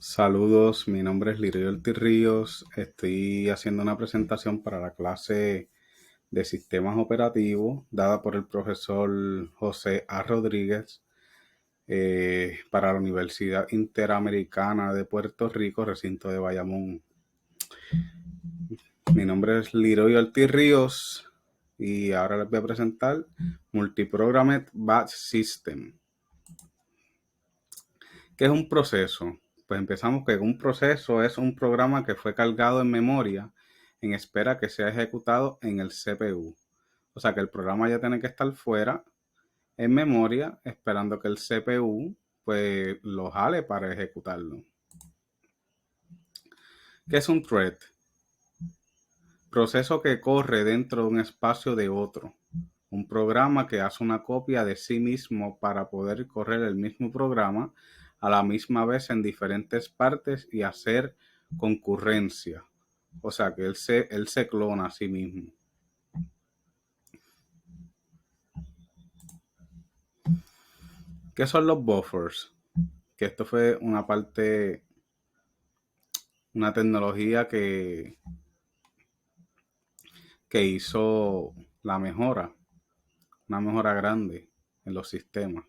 Saludos, mi nombre es Lirio Ortiz Ríos. Estoy haciendo una presentación para la clase de sistemas operativos dada por el profesor José A. Rodríguez para la Universidad Interamericana de Puerto Rico, recinto de Bayamón. Mi nombre es Lirio Ortiz Ríos y ahora les voy a presentar Multiprogrammed Batch System. ¿Qué es un proceso? Pues empezamos que un proceso es un programa que fue cargado en memoria en espera que sea ejecutado en el CPU. O sea que el programa ya tiene que estar fuera en memoria esperando que el CPU pues lo jale para ejecutarlo. ¿Qué es un thread? Proceso que corre dentro de un espacio de otro. Un programa que hace una copia de sí mismo para poder correr el mismo programa a la misma vez en diferentes partes y hacer concurrencia. O sea que él se clona a sí mismo. ¿Qué son los buffers? Que esto fue una tecnología que hizo una mejora grande en los sistemas.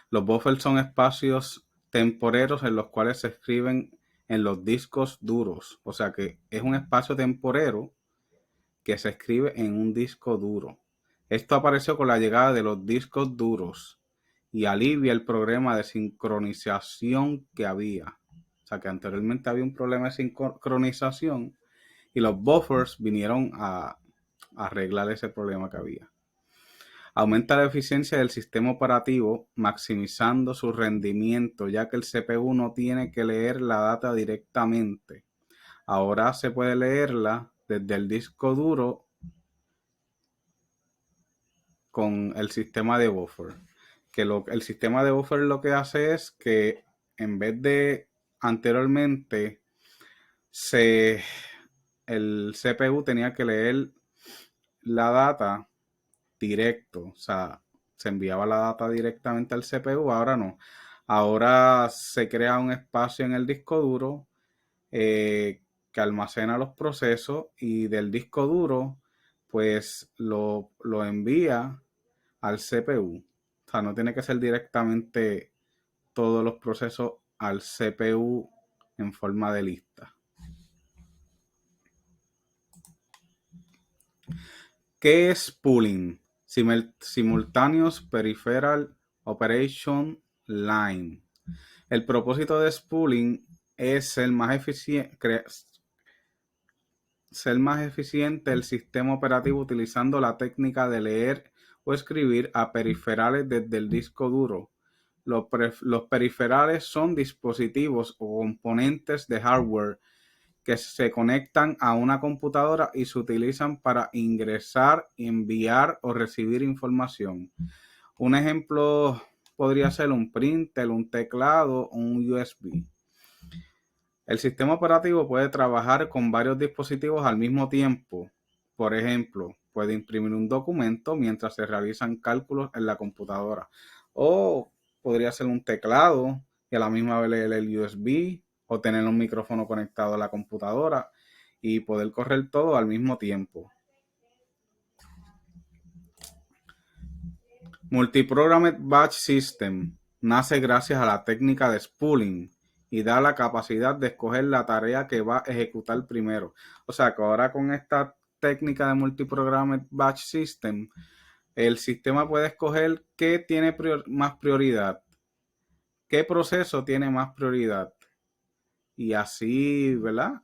Los buffers son espacios temporeros en los cuales se escriben en los discos duros. O sea que es un espacio temporero que se escribe en un disco duro. Esto apareció con la llegada de los discos duros y alivia el problema de sincronización que había. O sea que anteriormente había un problema de sincronización y los buffers vinieron a arreglar ese problema que había. Aumenta la eficiencia del sistema operativo maximizando su rendimiento, ya que el CPU no tiene que leer la data directamente. Ahora se puede leerla desde el disco duro con el sistema de buffer. El sistema de buffer lo que hace es que en vez de anteriormente el CPU tenía que leer la data directo, o sea, se enviaba la data directamente al CPU, ahora no. Ahora se crea un espacio en el disco duro que almacena los procesos y del disco duro pues lo envía al CPU. O sea, no tiene que ser directamente todos los procesos al CPU en forma de lista. ¿Qué es pooling? Simultaneous Peripheral Operation Line. El propósito de spooling es ser más eficiente el sistema operativo utilizando la técnica de leer o escribir a periferales desde el disco duro. Los periferales son dispositivos o componentes de hardware que se conectan a una computadora y se utilizan para ingresar, enviar o recibir información. Un ejemplo podría ser un printer, un teclado o un USB. El sistema operativo puede trabajar con varios dispositivos al mismo tiempo. Por ejemplo, puede imprimir un documento mientras se realizan cálculos en la computadora. O podría ser un teclado y a la misma vez leer el USB o tener un micrófono conectado a la computadora y poder correr todo al mismo tiempo. Multiprogrammed Batch System nace gracias a la técnica de spooling y da la capacidad de escoger la tarea que va a ejecutar primero. O sea que ahora con esta técnica de Multiprogrammed Batch System, el sistema puede escoger qué tiene más prioridad, qué proceso tiene más prioridad y así, ¿verdad?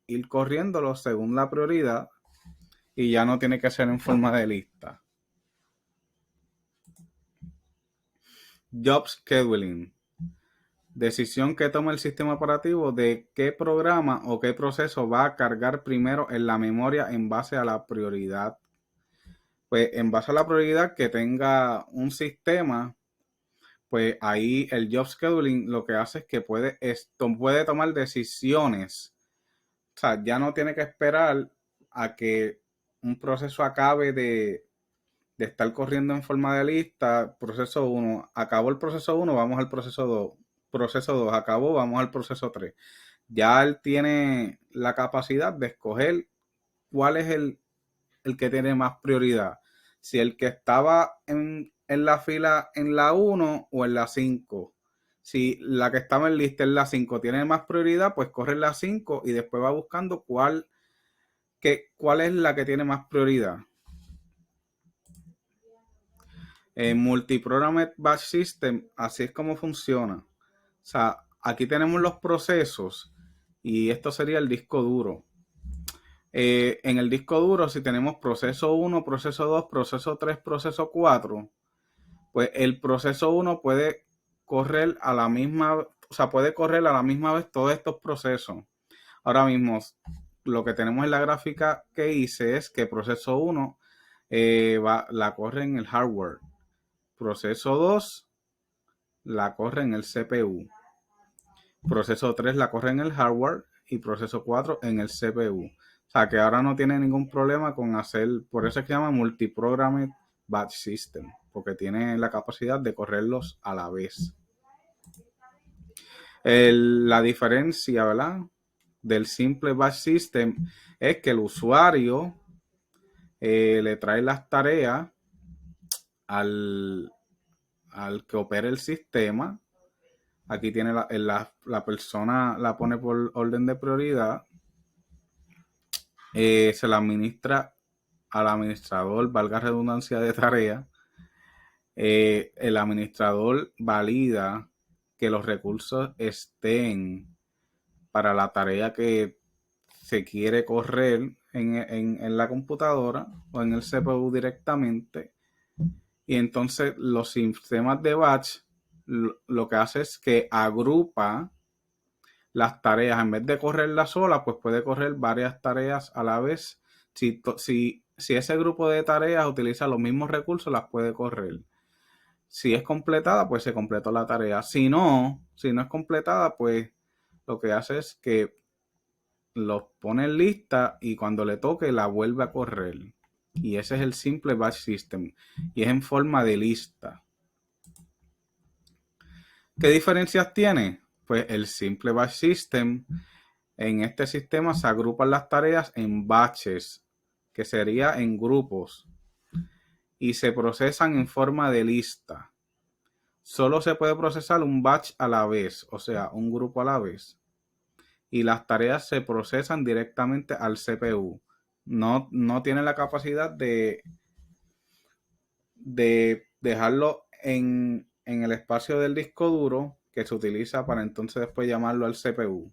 Ir corriéndolo según la prioridad y ya no tiene que ser en forma de lista. Job Scheduling. Decisión que toma el sistema operativo de qué programa o qué proceso va a cargar primero en la memoria en base a la prioridad. Pues en base a la prioridad que tenga un sistema, pues ahí el job scheduling lo que hace es que puede tomar decisiones. O sea, ya no tiene que esperar a que un proceso acabe de estar corriendo en forma de lista. Proceso 1, acabó el proceso 1, vamos al proceso 2. proceso 2 acabó, vamos al proceso 3. Ya él tiene la capacidad de escoger cuál es el que tiene más prioridad. Si el que estaba en la fila en la 1 o en la 5. Si la que estaba en lista en la 5 tiene más prioridad, pues corre en la 5 y después va buscando cuál es la que tiene más prioridad. En Multiprogrammed Batch System, así es como funciona. O sea, aquí tenemos los procesos y esto sería el disco duro. En el disco duro, si tenemos proceso 1, proceso 2, proceso 3, proceso 4, pues el proceso 1 puede correr a la misma, o sea, puede correr a la misma vez todos estos procesos. Ahora mismo, lo que tenemos en la gráfica que hice es que proceso 1 la corre en el hardware. Proceso 2 la corre en el CPU. Proceso 3 la corre en el hardware y proceso 4 en el CPU. O sea que ahora no tiene ningún problema con hacer, por eso es que se llama Multiprogrammed Batch System, porque tiene la capacidad de correrlos a la vez. La diferencia, ¿verdad?, del simple Batch System es que el usuario le trae las tareas al que opere el sistema. Aquí tiene la persona, la pone por orden de prioridad. Se la administra al administrador, valga redundancia de tarea. El administrador valida que los recursos estén para la tarea que se quiere correr en la computadora o en el CPU directamente. Y entonces los sistemas de batch lo que hace es que agrupa las tareas. En vez de correrla sola, pues puede correr varias tareas a la vez. Si ese grupo de tareas utiliza los mismos recursos, las puede correr. Si es completada, pues se completó la tarea. Si no es completada, pues lo que hace es que los pone en lista y cuando le toque la vuelve a correr. Y ese es el simple batch system. Y es en forma de lista. ¿Qué diferencias tiene? Pues el simple batch system, en este sistema se agrupan las tareas en batches, que sería en grupos, y se procesan en forma de lista. Solo se puede procesar un batch a la vez, o sea, un grupo a la vez. Y las tareas se procesan directamente al CPU. No tiene la capacidad de dejarlo en el espacio del disco duro que se utiliza para entonces después llamarlo al CPU.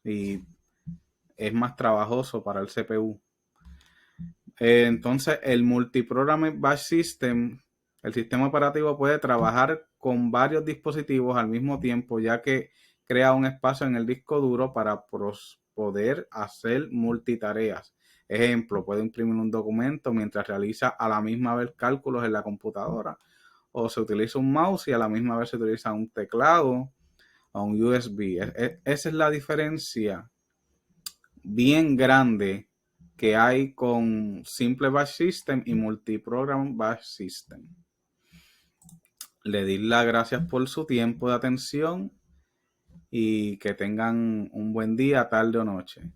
Y es más trabajoso para el CPU. Entonces, el Multiprogrammed Batch System, el sistema operativo puede trabajar con varios dispositivos al mismo tiempo, ya que crea un espacio en el disco duro para poder hacer multitareas. Ejemplo, puede imprimir un documento mientras realiza a la misma vez cálculos en la computadora, o se utiliza un mouse y a la misma vez se utiliza un teclado o un USB. Esa es la diferencia bien grande que hay con Simple Batch System y Multiprogram Batch System. Le doy las gracias por su tiempo de atención y que tengan un buen día, tarde o noche.